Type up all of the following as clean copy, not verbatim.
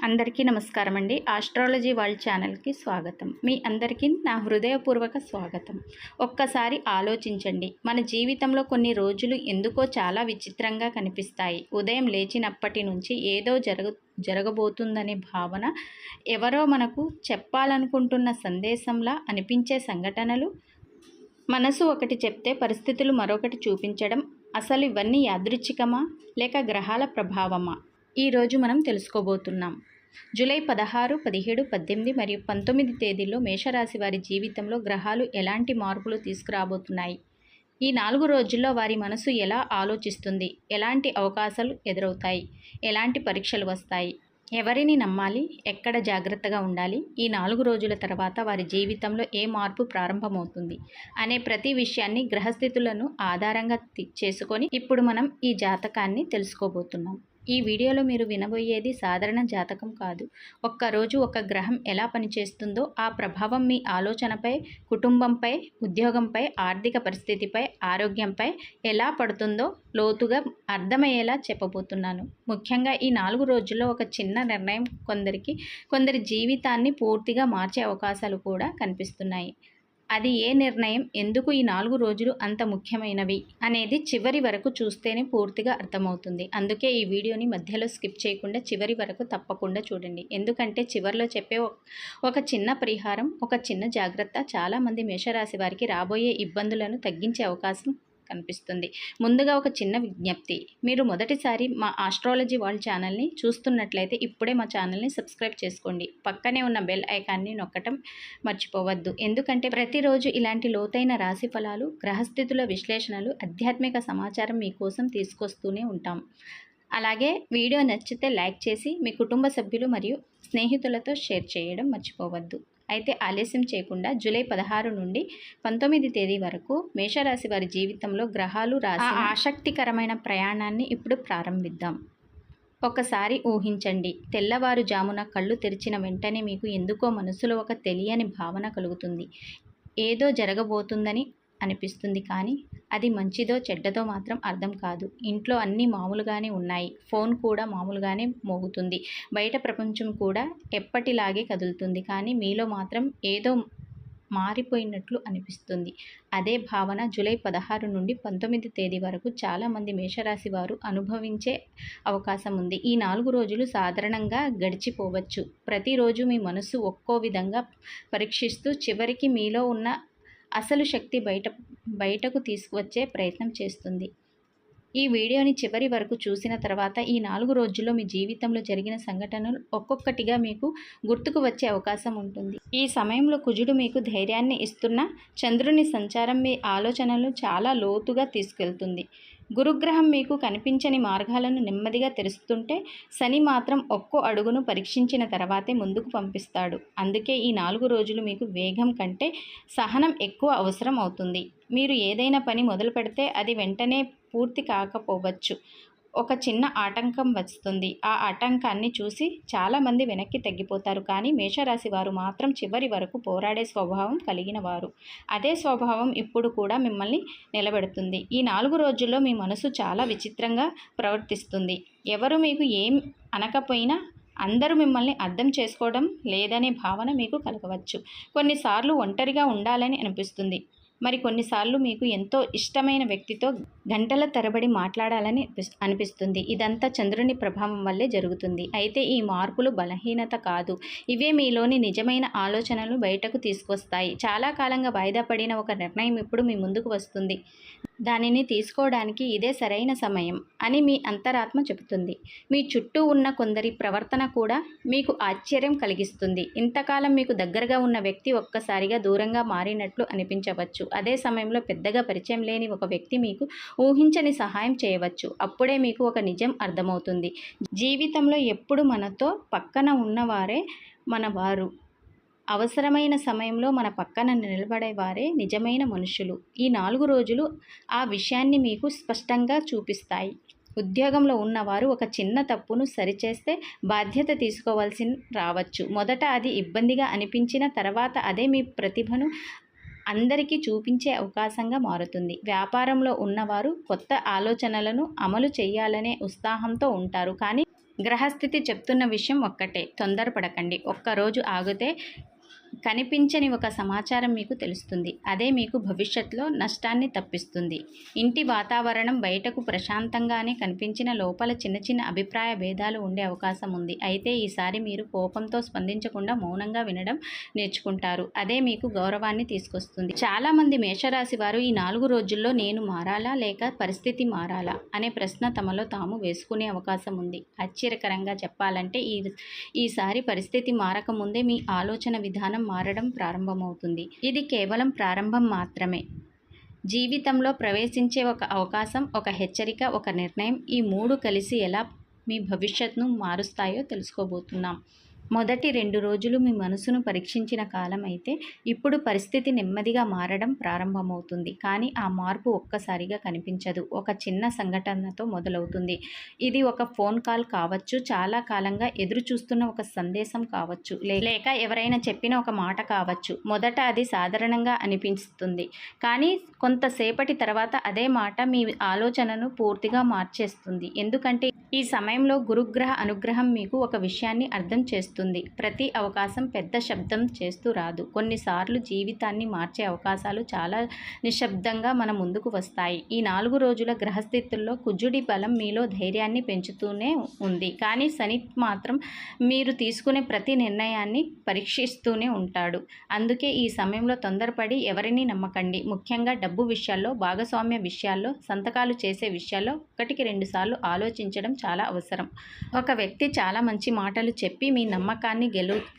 అందరికీ నమస్కారం అండి. ఆస్ట్రాలజీ వరల్డ్ ఛానల్కి స్వాగతం. మీ అందరికీ నా హృదయపూర్వక స్వాగతం. ఒక్కసారి ఆలోచించండి, మన జీవితంలో కొన్ని రోజులు ఎందుకో చాలా విచిత్రంగా కనిపిస్తాయి. ఉదయం లేచినప్పటి నుంచి ఏదో జరగబోతుందనే భావన, ఎవరో మనకు చెప్పాలనుకుంటున్న సందేశంలా అనిపించే సంఘటనలు, మనసు ఒకటి చెప్తే పరిస్థితులు మరొకటి చూపించడం. అసలు ఇవన్నీ యాదృచ్ఛికమా లేక గ్రహాల ప్రభావమా? ఈరోజు మనం తెలుసుకోబోతున్నాం. జూలై 16, 17, 18 మరియు 19 తేదీల్లో మేషరాశి వారి జీవితంలో గ్రహాలు ఎలాంటి మార్పులు తీసుకురాబోతున్నాయి? ఈ 4 రోజుల్లో వారి మనసు ఎలా ఆలోచిస్తుంది? ఎలాంటి అవకాశాలు ఎదురవుతాయి? ఎలాంటి పరీక్షలు వస్తాయి? ఎవరిని నమ్మాలి? ఎక్కడ జాగ్రత్తగా ఉండాలి? ఈ 4 రోజుల తర్వాత వారి జీవితంలో ఏ మార్పు ప్రారంభమవుతుంది అనే ప్రతి విషయాన్ని, గ్రహస్థితులను ఆధారంగా చేసుకొని ఇప్పుడు మనం ఈ జాతకాన్ని తెలుసుకోబోతున్నాం. ఈ వీడియోలో మీరు వినబోయేది సాధారణ జాతకం కాదు. ఒక్కరోజు ఒక గ్రహం ఎలా పనిచేస్తుందో, ఆ ప్రభావం మీ ఆలోచనపై, కుటుంబంపై, ఉద్యోగంపై, ఆర్థిక పరిస్థితిపై, ఆరోగ్యంపై ఎలా పడుతుందో లోతుగా అర్థమయ్యేలా చెప్పబోతున్నాను. ముఖ్యంగా ఈ 4 రోజుల్లో ఒక చిన్న నిర్ణయం కొందరి జీవితాన్ని పూర్తిగా మార్చే అవకాశాలు కూడా కనిపిస్తున్నాయి. అది ఏ నిర్ణయం, ఎందుకు ఈ 4 రోజులు అంత ముఖ్యమైనవి అనేది చివరి వరకు చూస్తేనే పూర్తిగా అర్థమవుతుంది. అందుకే ఈ వీడియోని మధ్యలో స్కిప్ చేయకుండా చివరి వరకు తప్పకుండా చూడండి. ఎందుకంటే చివరిలో చెప్పే ఒక చిన్న పరిహారం, ఒక చిన్న జాగ్రత్త చాలామంది మేషరాశి వారికి రాబోయే ఇబ్బందులను తగ్గించే అవకాశం కనిపిస్తుంది. ముందుగా ఒక చిన్న విజ్ఞప్తి, మీరు మొదటిసారి మా ఆస్ట్రాలజీ వరల్డ్ ఛానల్ని చూస్తున్నట్లయితే ఇప్పుడే మా ఛానల్ని సబ్స్క్రైబ్ చేసుకోండి. పక్కనే ఉన్న బెల్ ఐకాన్ని నొక్కటం మర్చిపోవద్దు. ఎందుకంటే ప్రతిరోజు ఇలాంటి లోతైన రాశి ఫలాలు, గ్రహస్థితుల విశ్లేషణలు, ఆధ్యాత్మిక సమాచారం మీకోసం తీసుకొస్తూనే ఉంటాం. అలాగే వీడియో నచ్చితే లైక్ చేసి మీ కుటుంబ సభ్యులు మరియు స్నేహితులతో షేర్ చేయడం మర్చిపోవద్దు. అయితే ఆలస్యం చేయకుండా జూలై 16 నుండి 19 తేదీ వరకు మేషరాశి వారి జీవితంలో గ్రహాలు రాసిన ఆసక్తికరమైన ప్రయాణాన్ని ఇప్పుడు ప్రారంభిద్దాం. ఒకసారి ఊహించండి, తెల్లవారుజామున కళ్ళు తెరిచిన వెంటనే మీకు ఎందుకో మనసులో ఒక తెలియని భావన కలుగుతుంది. ఏదో జరగబోతుందని అనిపిస్తుంది, కానీ అది మంచిదో చెడ్డదో మాత్రం అర్థం కాదు. ఇంట్లో అన్నీ మామూలుగానే ఉన్నాయి, ఫోన్ కూడా మామూలుగానే మోగుతుంది, బయట ప్రపంచం కూడా ఎప్పటిలాగే కదులుతుంది, కానీ మీలో మాత్రం ఏదో మారిపోయినట్లు అనిపిస్తుంది. అదే భావన జూలై 16 నుండి 19 తేదీ వరకు చాలామంది మేషరాశి వారు అనుభవించే అవకాశం ఉంది. ఈ 4 రోజులు సాధారణంగా గడిచిపోవచ్చు. ప్రతిరోజు మీ మనసు ఒక్కో విధంగా పరీక్షిస్తూ చివరికి మీలో ఉన్న అసలు శక్తి బయటకు తీసుకువచ్చే ప్రయత్నం చేస్తుంది. ఈ వీడియోని చివరి వరకు చూసిన తర్వాత ఈ 4 రోజుల్లో మీ జీవితంలో జరిగిన సంఘటనలు ఒక్కొక్కటిగా మీకు గుర్తుకు వచ్చే అవకాశం ఉంటుంది. ఈ సమయంలో కుజుడు మీకు ధైర్యాన్ని ఇస్తున్న చంద్రుని సంచారం మీ ఆలోచనలను చాలా లోతుగా తీసుకెళ్తుంది. గురుగ్రహం మీకు కనిపించని మార్గాలను నెమ్మదిగా తెరుస్తుంటే, శని మాత్రం ఒక్కో అడుగును పరీక్షించిన తర్వాతే ముందుకు పంపిస్తాడు. అందుకే ఈ 4 రోజులు మీకు వేగం కంటే సహనం ఎక్కువ అవసరం అవుతుంది. మీరు ఏదైనా పని మొదలు పెడితే అది వెంటనే పూర్తి కాకపోవచ్చు. ఒక చిన్న ఆటంకం వస్తుంది. ఆ ఆటంకాన్ని చూసి చాలామంది వెనక్కి తగ్గిపోతారు, కానీ మేషరాశి వారు మాత్రం చివరి వరకు పోరాడే స్వభావం కలిగిన వారు. అదే స్వభావం ఇప్పుడు కూడా మిమ్మల్ని నిలబెడుతుంది. ఈ 4 రోజుల్లో మీ మనసు చాలా విచిత్రంగా ప్రవర్తిస్తుంది. ఎవరు మీకు ఏం అనకపోయినా అందరూ మిమ్మల్ని అర్థం చేసుకోవడం లేదనే భావన మీకు కలగవచ్చు. కొన్నిసార్లు ఒంటరిగా ఉండాలని అనిపిస్తుంది. మరి కొన్నిసార్లు మీకు ఎంతో ఇష్టమైన వ్యక్తితో గంటల తరబడి మాట్లాడాలని అనిపిస్తుంది. ఇదంతా చంద్రుని ప్రభావం వల్లే జరుగుతుంది. అయితే ఈ మార్పులు బలహీనత కాదు, ఇవే మీలోని నిజమైన ఆలోచనలు బయటకు తీసుకొస్తాయి. చాలా కాలంగా వాయిదా పడిన ఒక నిర్ణయం ఇప్పుడు మీ ముందుకు వస్తుంది. దానిని తీసుకోవడానికి ఇదే సరైన సమయం అని మీ అంతరాత్మ చెబుతుంది. మీ చుట్టూ ఉన్న కొందరి ప్రవర్తన కూడా మీకు ఆశ్చర్యం కలిగిస్తుంది. ఇంతకాలం మీకు దగ్గరగా ఉన్న వ్యక్తి ఒక్కసారిగా దూరంగా మారినట్లు అనిపించవచ్చు. అదే సమయంలో పెద్దగా పరిచయం లేని ఒక వ్యక్తి మీకు ఊహించని సహాయం చేయవచ్చు. అప్పుడే మీకు ఒక నిజం అర్థమవుతుంది. జీవితంలో ఎప్పుడు మనతో పక్కన ఉన్నవారే మన వారు. అవసరమైన సమయంలో మన పక్కన నిలబడేవారే నిజమైన మనుషులు. ఈ 4 రోజులు ఆ విషయాన్ని మీకు స్పష్టంగా చూపిస్తాయి. ఉద్యోగంలో ఉన్నవారు ఒక చిన్న తప్పును సరిచేస్తే బాధ్యత తీసుకోవాల్సి రావచ్చు. మొదట అది ఇబ్బందిగా అనిపించిన తర్వాత అదే మీ ప్రతిభను అందరికీ చూపించే అవకాశంగా మారుతుంది. వ్యాపారంలో ఉన్నవారు కొత్త ఆలోచనలను అమలు చేయాలనే ఉత్సాహంతో ఉంటారు, కానీ గ్రహస్థితి చెప్తున్న విషయం ఒక్కటే, తొందరపడకండి. ఒక్కరోజు ఆగితే కనిపించని ఒక సమాచారం మీకు తెలుస్తుంది. అదే మీకు భవిష్యత్తులో నష్టాన్ని తప్పిస్తుంది. ఇంటి వాతావరణం బయటకు ప్రశాంతంగానే కనిపించిన లోపల చిన్న చిన్న అభిప్రాయ భేదాలు ఉండే అవకాశం ఉంది. అయితే ఈసారి మీరు కోపంతో స్పందించకుండా మౌనంగా వినడం నేర్చుకుంటారు. అదే మీకు గౌరవాన్ని తీసుకొస్తుంది. చాలామంది మేషరాశి వారు ఈ 4 రోజుల్లో నేను మారాలా లేక పరిస్థితి మారాలా అనే ప్రశ్న తమలో తాము వేసుకునే అవకాశం ఉంది. ఆశ్చర్యకరంగా చెప్పాలంటే ఈసారి పరిస్థితి మారకముందే మీ ఆలోచన విధానం మారడం ప్రారంభమవుతుంది. ఇది కేవలం ప్రారంభం మాత్రమే. జీవితంలో ప్రవేశించే ఒక అవకాశం, ఒక హెచ్చరిక, ఒక నిర్ణయం, ఈ 3 కలిసి ఎలా మీ భవిష్యత్తును మారుస్తాయో తెలుసుకోబోతున్నాం. మొదటి 2 రోజులు మీ మనసును పరీక్షించిన కాలం అయితే ఇప్పుడు పరిస్థితి నెమ్మదిగా మారడం ప్రారంభమవుతుంది. కానీ ఆ మార్పు ఒక్కసారిగా కనిపించదు. ఒక చిన్న సంఘటనతో మొదలవుతుంది. ఇది ఒక ఫోన్ కాల్ కావచ్చు, చాలా కాలంగా ఎదురు చూస్తున్న ఒక సందేశం కావచ్చు, లేక ఎవరైనా చెప్పిన ఒక మాట కావచ్చు. మొదట అది సాధారణంగా అనిపిస్తుంది, కానీ కొంతసేపటి తర్వాత అదే మాట మీ ఆలోచనను పూర్తిగా మార్చేస్తుంది. ఎందుకంటే ఈ సమయంలో గురుగ్రహ అనుగ్రహం మీకు ఒక విషయాన్ని అర్థం చేస్తుంది. ప్రతి అవకాశం పెద్ద శబ్దం చేస్తూ రాదు. కొన్నిసార్లు జీవితాన్ని మార్చే అవకాశాలు చాలా నిశ్శబ్దంగా మన ముందుకు వస్తాయి. ఈ 4 రోజుల గ్రహస్థితుల్లో కుజుడి బలం మీలో ధైర్యాన్ని పెంచుతూనే ఉంది. కానీ శని మాత్రం మీరు తీసుకునే ప్రతి నిర్ణయాన్ని పరీక్షిస్తూనే ఉంటాడు. అందుకే ఈ సమయంలో తొందరపడి ఎవరిని నమ్మకండి. ముఖ్యంగా డబ్బు విషయాల్లో, భాగస్వామ్య విషయాల్లో, సంతకాలు చేసే విషయాల్లో 1కి 2 సార్లు ఆలోచించడం చాలా అవసరం. ఒక వ్యక్తి చాలా మంచి మాటలు చెప్పి మీ నమ్మకాన్ని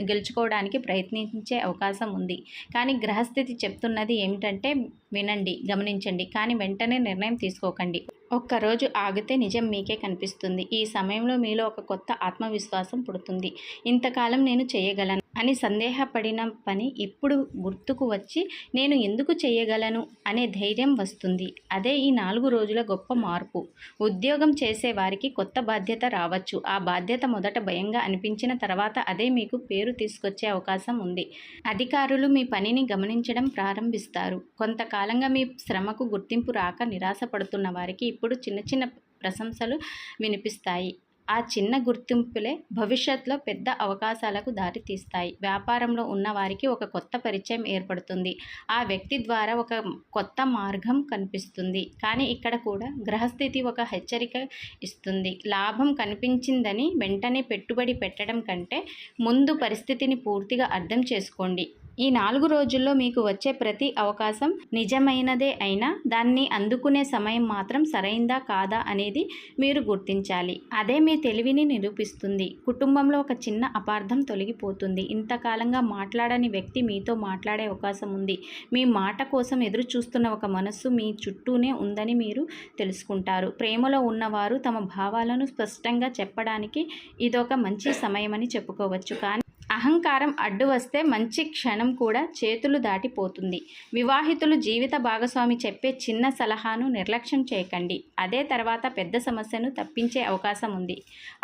గెలుచుకోవడానికి ప్రయత్నించే అవకాశం ఉంది. కానీ గ్రహస్థితి చెప్తున్నది ఏమిటంటే వినండి, గమనించండి, కానీ వెంటనే నిర్ణయం తీసుకోకండి. ఒక్కరోజు ఆగితే నిజం మీకే కనిపిస్తుంది. ఈ సమయంలో మీలో ఒక కొత్త ఆత్మవిశ్వాసం పుడుతుంది. ఇంతకాలం నేను చేయగలను అని సందేహపడిన పని ఇప్పుడు గుర్తుకు వచ్చి నేను ఎందుకు చేయగలను అనే ధైర్యం వస్తుంది. అదే ఈ 4 రోజుల గొప్ప మార్పు. ఉద్యోగం చేసే వారికి కొత్త బాధ్యత రావచ్చు. ఆ బాధ్యత మొదట భయంగా అనిపించిన తర్వాత అదే మీకు పేరు తీసుకొచ్చే అవకాశం ఉంది. అధికారులు మీ పనిని గమనించడం ప్రారంభిస్తారు. కొంతకాలంగా మీ శ్రమకు గుర్తింపు రాక నిరాశపడుతున్న వారికి ఇప్పుడు చిన్న చిన్న ప్రశంసలు వినిపిస్తాయి. ఆ చిన్న గుర్తింపులే భవిష్యత్తులో పెద్ద అవకాశాలకు దారితీస్తాయి. వ్యాపారంలో ఉన్న వారికి ఒక కొత్త పరిచయం ఏర్పడుతుంది. ఆ వ్యక్తి ద్వారా ఒక కొత్త మార్గం కనిపిస్తుంది. కానీ ఇక్కడ కూడా గ్రహస్థితి ఒక హెచ్చరిక ఇస్తుంది. లాభం కనిపించిందని వెంటనే పెట్టుబడి పెట్టడం కంటే ముందు పరిస్థితిని పూర్తిగా అర్థం చేసుకోండి. ఈ 4 రోజుల్లో మీకు వచ్చే ప్రతి అవకాశం నిజమైనదే అయినా దాన్ని అందుకునే సమయం మాత్రం సరైందా కాదా అనేది మీరు గుర్తించాలి. అదే మీ తెలివిని నిరూపిస్తుంది. కుటుంబంలో ఒక చిన్న అపార్థం తొలగిపోతుంది. ఇంతకాలంగా మాట్లాడని వ్యక్తి మీతో మాట్లాడే అవకాశం ఉంది. మీ మాట కోసం ఎదురు చూస్తున్న ఒక మనస్సు మీ చుట్టూనే ఉందని మీరు తెలుసుకుంటారు. ప్రేమలో ఉన్నవారు తమ భావాలను స్పష్టంగా చెప్పడానికి ఇదొక మంచి సమయమని చెప్పుకోవచ్చు. కానీ అహంకారం అడ్డు వస్తే మంచి క్షణం కూడా చేతులు దాటిపోతుంది. వివాహితులు జీవిత భాగస్వామి చెప్పే చిన్న సలహాను నిర్లక్ష్యం చేయకండి. అదే తర్వాత పెద్ద సమస్యను తప్పించే అవకాశం ఉంది.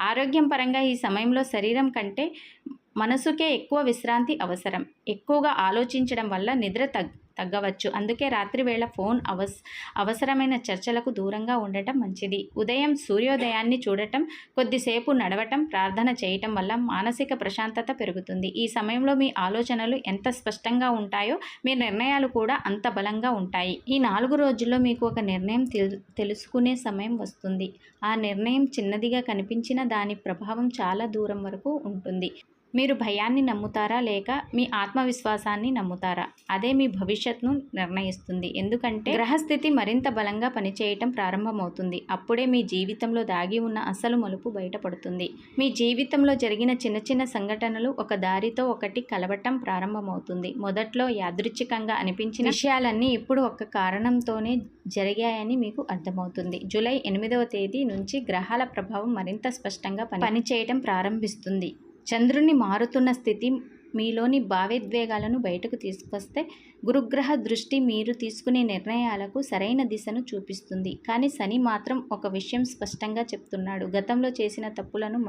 ఆరోగ్యం పరంగా ఈ సమయంలో శరీరం కంటే మనసుకే ఎక్కువ విశ్రాంతి అవసరం. ఎక్కువగా ఆలోచించడం వల్ల నిద్ర తగ్గవచ్చు. అందుకే రాత్రివేళ ఫోన్ అవసరమైన చర్చలకు దూరంగా ఉండటం మంచిది. ఉదయం సూర్యోదయాన్ని చూడటం, కొద్దిసేపు నడవటం, ప్రార్థన చేయటం వల్ల మానసిక ప్రశాంతత పెరుగుతుంది. ఈ సమయంలో మీ ఆలోచనలు ఎంత స్పష్టంగా ఉంటాయో మీ నిర్ణయాలు కూడా అంత బలంగా ఉంటాయి. ఈ 4 రోజుల్లో మీకు ఒక నిర్ణయం తెలుసుకునే సమయం వస్తుంది. ఆ నిర్ణయం చిన్నదిగా కనిపించిన దాని ప్రభావం చాలా దూరం వరకు ఉంటుంది. మీరు భయాన్ని నమ్ముతారా లేక మీ ఆత్మవిశ్వాసాన్ని నమ్ముతారా? అదే మీ భవిష్యత్తును నిర్ణయిస్తుంది. ఎందుకంటే గ్రహస్థితి మరింత బలంగా పనిచేయటం ప్రారంభమవుతుంది. అప్పుడే మీ జీవితంలో దాగి ఉన్న అసలు మలుపు బయటపడుతుంది. మీ జీవితంలో జరిగిన చిన్న చిన్న సంఘటనలు ఒక దారితో ఒకటి కలవటం ప్రారంభమవుతుంది. మొదట్లో యాదృచ్ఛికంగా అనిపించిన విషయాలన్నీ ఇప్పుడు ఒక కారణంతోనే జరిగాయని మీకు అర్థమవుతుంది. జూలై 8వ తేదీ నుంచి గ్రహాల ప్రభావం మరింత స్పష్టంగా పనిచేయటం ప్రారంభిస్తుంది. చంద్రుని మారుతున్న స్థితి మీలోని భావోద్వేగాలను బయటకు తీసుకొస్తే గురుగ్రహ దృష్టి మీరు తీసుకునే నిర్ణయాలకు సరైన దిశను చూపిస్తుంది. కానీ శని మాత్రం ఒక విషయం స్పష్టంగా చెప్తున్నాడు. గతంలో చేసిన తప్పులను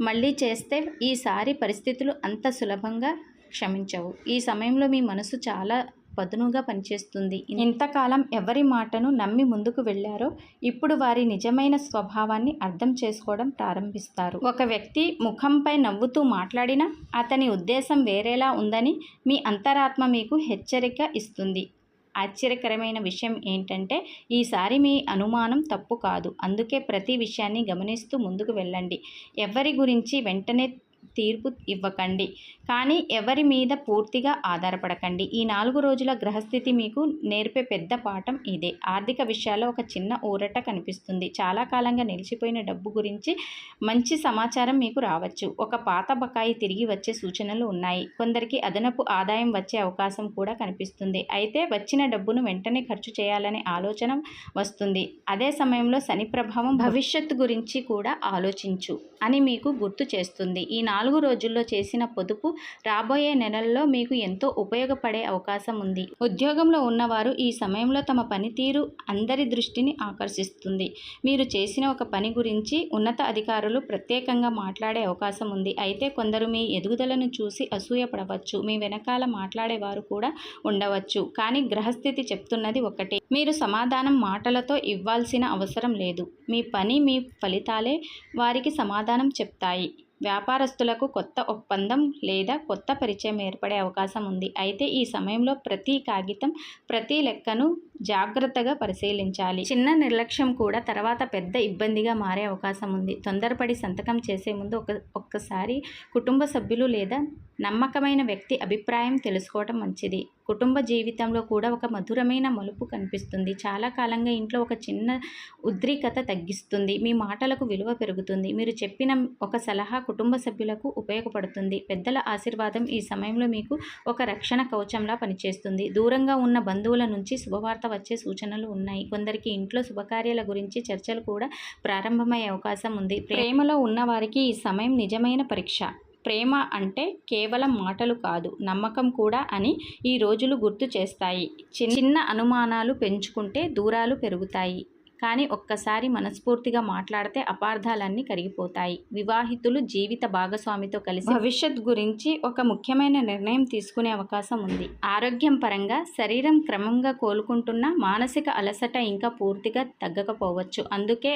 మళ్ళీ చేస్తే ఈసారి పరిస్థితులు అంత సులభంగా క్షమించవు. ఈ సమయంలో మీ మనసు చాలా పదునుగా పనిచేస్తుంది. ఇంతకాలం ఎవరి మాటను నమ్మి ముందుకు వెళ్ళారో ఇప్పుడు వారి నిజమైన స్వభావాన్ని అర్థం చేసుకోవడం ప్రారంభిస్తారు. ఒక వ్యక్తి ముఖంపై నవ్వుతూ మాట్లాడినా అతని ఉద్దేశం వేరేలా ఉందని మీ అంతరాత్మ మీకు హెచ్చరిక ఇస్తుంది. ఆశ్చర్యకరమైన విషయం ఏంటంటే ఈసారి మీ అనుమానం తప్పు కాదు. అందుకే ప్రతి విషయాన్ని గమనిస్తూ ముందుకు వెళ్ళండి. ఎవరి గురించి వెంటనే తీర్పు ఇవ్వకండి, కానీ ఎవరి మీద పూర్తిగా ఆధారపడకండి. ఈ 4 రోజుల గ్రహస్థితి మీకు నేర్పే పెద్ద పాఠం ఇదే. ఆర్థిక విషయాల్లో ఒక చిన్న ఊరట కనిపిస్తుంది. చాలా కాలంగా నిలిచిపోయిన డబ్బు గురించి మంచి సమాచారం మీకు రావచ్చు. ఒక పాత బకాయి తిరిగి వచ్చే సూచనలు ఉన్నాయి. కొందరికి అదనపు ఆదాయం వచ్చే అవకాశం కూడా కనిపిస్తుంది. అయితే వచ్చిన డబ్బును వెంటనే ఖర్చు చేయాలనే ఆలోచన వస్తుంది. అదే సమయంలో శని ప్రభావం భవిష్యత్తు గురించి కూడా ఆలోచించు అని మీకు గుర్తు చేస్తుంది. ఈ 4 రోజుల్లో చేసిన పొదుపు రాబోయే నెలల్లో మీకు ఎంతో ఉపయోగపడే అవకాశం ఉంది. ఉద్యోగంలో ఉన్నవారు ఈ సమయంలో తమ పనితీరు అందరి దృష్టిని ఆకర్షిస్తుంది. మీరు చేసిన ఒక పని గురించి ఉన్నత అధికారులు ప్రత్యేకంగా మాట్లాడే అవకాశం ఉంది. అయితే కొందరు మీ ఎదుగుదలను చూసి అసూయపడవచ్చు. మీ వెనకాల మాట్లాడేవారు కూడా ఉండవచ్చు. కానీ గ్రహస్థితి చెప్తున్నది ఒకటే, మీరు సమాధానం మాటలతో ఇవ్వాల్సిన అవసరం లేదు. మీ పని, మీ ఫలితాలే వారికి సమాధానం చెప్తాయి. వ్యాపారస్తులకు కొత్త ఒప్పందం లేదా కొత్త పరిచయం ఏర్పడే అవకాశం ఉంది. అయితే ఈ సమయంలో ప్రతి కాగితం, ప్రతి లెక్కను జాగ్రత్తగా పరిశీలించాలి. చిన్న నిర్లక్ష్యం కూడా తర్వాత పెద్ద ఇబ్బందిగా మారే అవకాశం ఉంది. తొందరపడి సంతకం చేసే ముందు ఒక్కసారి కుటుంబ సభ్యులు లేదా నమ్మకమైన వ్యక్తి అభిప్రాయం తెలుసుకోవటం మంచిది. కుటుంబ జీవితంలో కూడా ఒక మధురమైన మలుపు కనిపిస్తుంది. చాలా కాలంగా ఇంట్లో ఒక చిన్న ఉద్రిక్తత తగ్గిస్తుంది. మీ మాటలకు విలువ పెరుగుతుంది. మీరు చెప్పిన ఒక సలహా కుటుంబ సభ్యులకు ఉపయోగపడుతుంది. పెద్దల ఆశీర్వాదం ఈ సమయంలో మీకు ఒక రక్షణ కవచంలా పనిచేస్తుంది. దూరంగా ఉన్న బంధువుల నుంచి శుభవార్త వచ్చే సూచనలు ఉన్నాయి. కొందరికి ఇంట్లో శుభకార్యాల గురించి చర్చలు కూడా ప్రారంభమయ్యే అవకాశం ఉంది. ప్రేమలో ఉన్నవారికి ఈ సమయం నిజమైన పరీక్ష. ప్రేమ అంటే కేవలం మాటలు కాదు, నమ్మకం కూడా అని ఈ రోజులు గుర్తు చేస్తాయి. చిన్న అనుమానాలు పెంచుకుంటే దూరాలు పెరుగుతాయి, కానీ ఒక్కసారి మనస్ఫూర్తిగా మాట్లాడితే అపార్థాలన్నీ కరిగిపోతాయి. వివాహితులు జీవిత భాగస్వామితో కలిసి భవిష్యత్ గురించి ఒక ముఖ్యమైన నిర్ణయం తీసుకునే అవకాశం ఉంది. ఆరోగ్యం పరంగా శరీరం క్రమంగా కోలుకుంటున్న మానసిక అలసట ఇంకా పూర్తిగా తగ్గకపోవచ్చు. అందుకే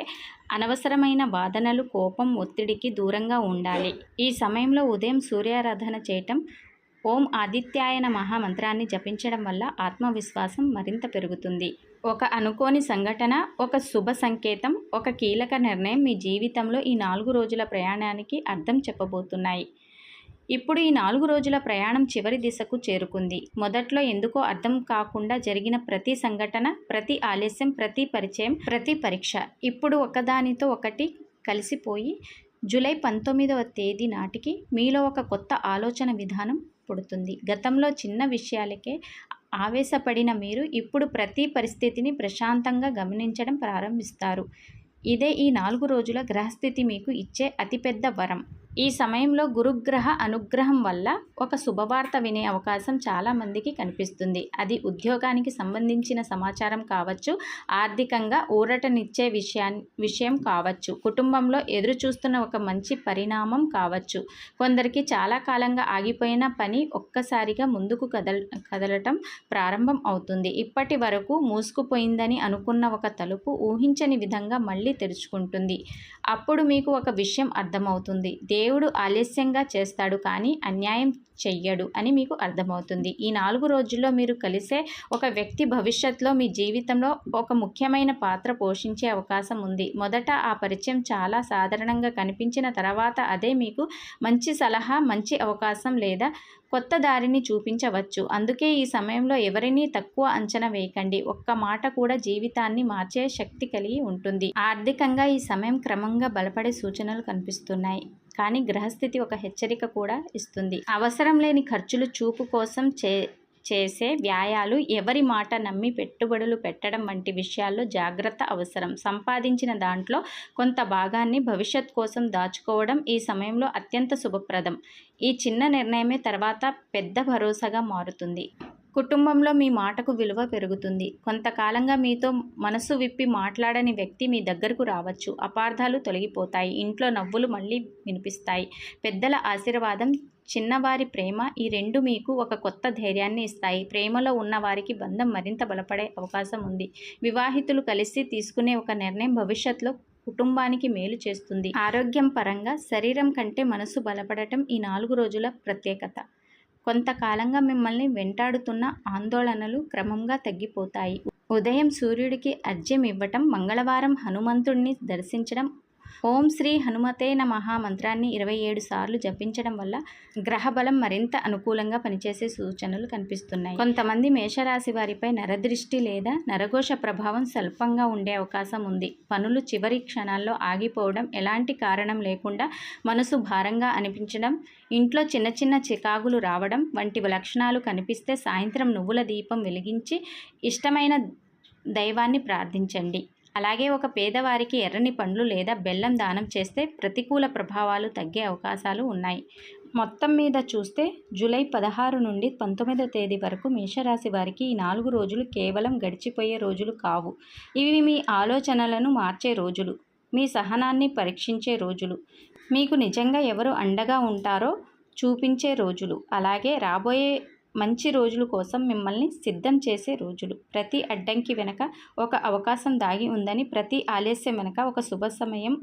అనవసరమైన వాదనలు, కోపం, ఒత్తిడికి దూరంగా ఉండాలి. ఈ సమయంలో ఉదయం సూర్యారాధన చేయటం, ఓం ఆదిత్యాయ నమః మంత్రాన్ని జపించడం వల్ల ఆత్మవిశ్వాసం మరింత పెరుగుతుంది. ఒక అనుకోని సంఘటన, ఒక శుభ సంకేతం, ఒక కీలక నిర్ణయం మీ జీవితంలో ఈ 4 రోజుల ప్రయాణానికి అర్థం చెప్పబోతున్నాయి. ఇప్పుడు ఈ 4 రోజుల ప్రయాణం చివరి దిశకు చేరుకుంది. మొదట్లో ఎందుకో అర్థం కాకుండా జరిగిన ప్రతి సంఘటన, ప్రతి ఆలస్యం, ప్రతి పరిచయం, ప్రతి పరీక్ష ఇప్పుడు ఒకదానితో ఒకటి కలిసిపోయి జూలై 19వ తేదీ నాటికి మీలో ఒక కొత్త ఆలోచన విధానం పుడుతుంది. గతంలో చిన్న విషయాలకే ఆవేశపడిన మీరు ఇప్పుడు ప్రతి పరిస్థితిని ప్రశాంతంగా గమనించడం ప్రారంభిస్తారు. ఇదే ఈ 4 రోజుల గ్రహస్థితి మీకు ఇచ్చే అతిపెద్ద వరం. ఈ సమయంలో గురుగ్రహ అనుగ్రహం వల్ల ఒక శుభవార్త వినే అవకాశం చాలామందికి కనిపిస్తుంది. అది ఉద్యోగానికి సంబంధించిన సమాచారం కావచ్చు, ఆర్థికంగా ఊరటనిచ్చే విషయం కావచ్చు, కుటుంబంలో ఎదురుచూస్తున్న ఒక మంచి పరిణామం కావచ్చు. కొందరికి చాలా కాలంగా ఆగిపోయిన పని ఒక్కసారిగా ముందుకు కదలటం ప్రారంభం అవుతుంది. ఇప్పటి వరకు మూసుకుపోయిందని అనుకున్న ఒక తలుపు ఊహించని విధంగా మళ్ళీ తెరుచుకుంటుంది. అప్పుడు మీకు ఒక విషయం అర్థమవుతుంది. దేవుడు ఆలస్యంగా చేస్తాడు, కానీ అన్యాయం చెయ్యడు అని మీకు అర్థమవుతుంది. ఈ 4 రోజుల్లో మీరు కలిసే ఒక వ్యక్తి భవిష్యత్తులో మీ జీవితంలో ఒక ముఖ్యమైన పాత్ర పోషించే అవకాశం ఉంది. మొదట ఆ పరిచయం చాలా సాధారణంగా కనిపించిన తర్వాత అదే మీకు మంచి సలహా, మంచి అవకాశం లేదా కొత్త దారిని చూపించవచ్చు. అందుకే ఈ సమయంలో ఎవరినీ తక్కువ అంచనా వేయకండి. ఒక్క మాట కూడా జీవితాన్ని మార్చే శక్తి కలిగి ఉంటుంది. ఆర్థికంగా ఈ సమయం క్రమంగా బలపడే సూచనలు కనిపిస్తున్నాయి, కానీ గ్రహస్థితి ఒక హెచ్చరిక కూడా ఇస్తుంది. అవసరం లేని ఖర్చులు, చూపు కోసం చేసే వ్యాయాలు, ఎవరి మాట నమ్మి పెట్టుబడులు పెట్టడం వంటి విషయాల్లో జాగ్రత్త అవసరం. సంపాదించిన దాంట్లో కొంత భాగాన్ని భవిష్యత్ కోసం దాచుకోవడం ఈ సమయంలో అత్యంత శుభప్రదం. ఈ చిన్న నిర్ణయమే తర్వాత పెద్ద భరోసాగా మారుతుంది. కుటుంబంలో మీ మాటకు విలువ పెరుగుతుంది. కొంతకాలంగా మీతో మనసు విప్పి మాట్లాడని వ్యక్తి మీ దగ్గరకు రావచ్చు. అపార్థాలు తొలగిపోతాయి. ఇంట్లో నవ్వులు మళ్ళీ వినిపిస్తాయి. పెద్దల ఆశీర్వాదం, చిన్నవారి ప్రేమ ఈ రెండు మీకు ఒక కొత్త ధైర్యాన్ని ఇస్తాయి. ప్రేమలో ఉన్న వారికి బంధం మరింత బలపడే అవకాశం ఉంది. వివాహితులు కలిసి తీసుకునే ఒక నిర్ణయం భవిష్యత్తులో కుటుంబానికి మేలు చేస్తుంది. ఆరోగ్యం పరంగా శరీరం కంటే మనసు బలపడటం ఈ 4 రోజుల ప్రత్యేకత. కొంతకాలంగా మిమ్మల్ని వెంటాడుతున్న ఆందోళనలు క్రమంగా తగ్గిపోతాయి. ఉదయం సూర్యుడికి అర్ఘ్యం ఇవ్వటం, మంగళవారం హనుమంతుడిని దర్శించడం, ఓం శ్రీ హనుమతే నమః మంత్రాన్ని 27 సార్లు జపించడం వల్ల గ్రహబలం మరింత అనుకూలంగా పనిచేసే సూచనలు కనిపిస్తున్నాయి. కొంతమంది మేషరాశి వారిపై నరదృష్టి లేదా నరఘోష ప్రభావం స్వల్పంగా ఉండే అవకాశం ఉంది. పనులు చివరి క్షణాల్లో ఆగిపోవడం, ఎలాంటి కారణం లేకుండా మనసు భారంగా అనిపించడం, ఇంట్లో చిన్న చిన్న చికాకులు రావడం వంటి లక్షణాలు కనిపిస్తే సాయంత్రం నువ్వుల దీపం వెలిగించి ఇష్టమైన దైవాన్ని ప్రార్థించండి. అలాగే ఒక పేదవారికి ఎర్రని పండ్లు లేదా బెల్లం దానం చేస్తే ప్రతికూల ప్రభావాలు తగ్గే అవకాశాలు ఉన్నాయి. మొత్తం మీద చూస్తే జూలై 16 నుండి 19వ తేదీ వరకు మేషరాశి వారికి ఈ 4 రోజులు కేవలం గడిచిపోయే రోజులు కావు. ఇవి మీ ఆలోచనలను మార్చే రోజులు, మీ సహనాన్ని పరీక్షించే రోజులు, మీకు నిజంగా ఎవరు అండగా ఉంటారో చూపించే రోజులు, అలాగే రాబోయే మంచి రోజుల కోసం మిమ్మల్ని సిద్ధం చేసే రోజులు. ప్రతి అడ్డంకి వెనక ఒక అవకాశం దాగి ఉందని, ప్రతి ఆలస్యం వెనక ఒక శుభ సమయం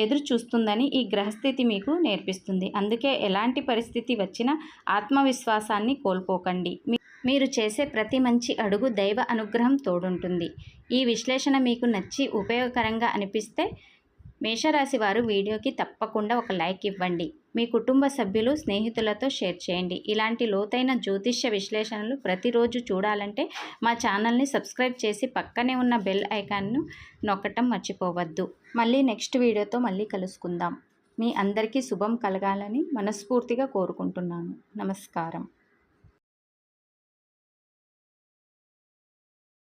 ఎదురు చూస్తుందని ఈ గ్రహస్థితి మీకు నేర్పిస్తుంది. అందుకే ఎలాంటి పరిస్థితి వచ్చినా ఆత్మవిశ్వాసాన్ని కోల్పోకండి. మీరు చేసే ప్రతి మంచి అడుగు దైవ అనుగ్రహం తోడుంటుంది. ఈ విశ్లేషణ మీకు నచ్చి ఉపయోగకరంగా అనిపిస్తే మేషరాశి వారు వీడియోకి తప్పకుండా ఒక లైక్ ఇవ్వండి. మీ కుటుంబ సభ్యులు, స్నేహితులతో షేర్ చేయండి. ఇలాంటి లోతైన జ్యోతిష్య విశ్లేషణలు ప్రతిరోజు చూడాలంటే మా ఛానల్ని సబ్స్క్రైబ్ చేసి పక్కనే ఉన్న బెల్ ఐకాన్ను నొక్కటం మర్చిపోవద్దు. మళ్ళీ నెక్స్ట్ వీడియోతో మళ్ళీ కలుసుకుందాం. మీ అందరికీ శుభం కలగాలని మనస్ఫూర్తిగా కోరుకుంటున్నాను. నమస్కారం.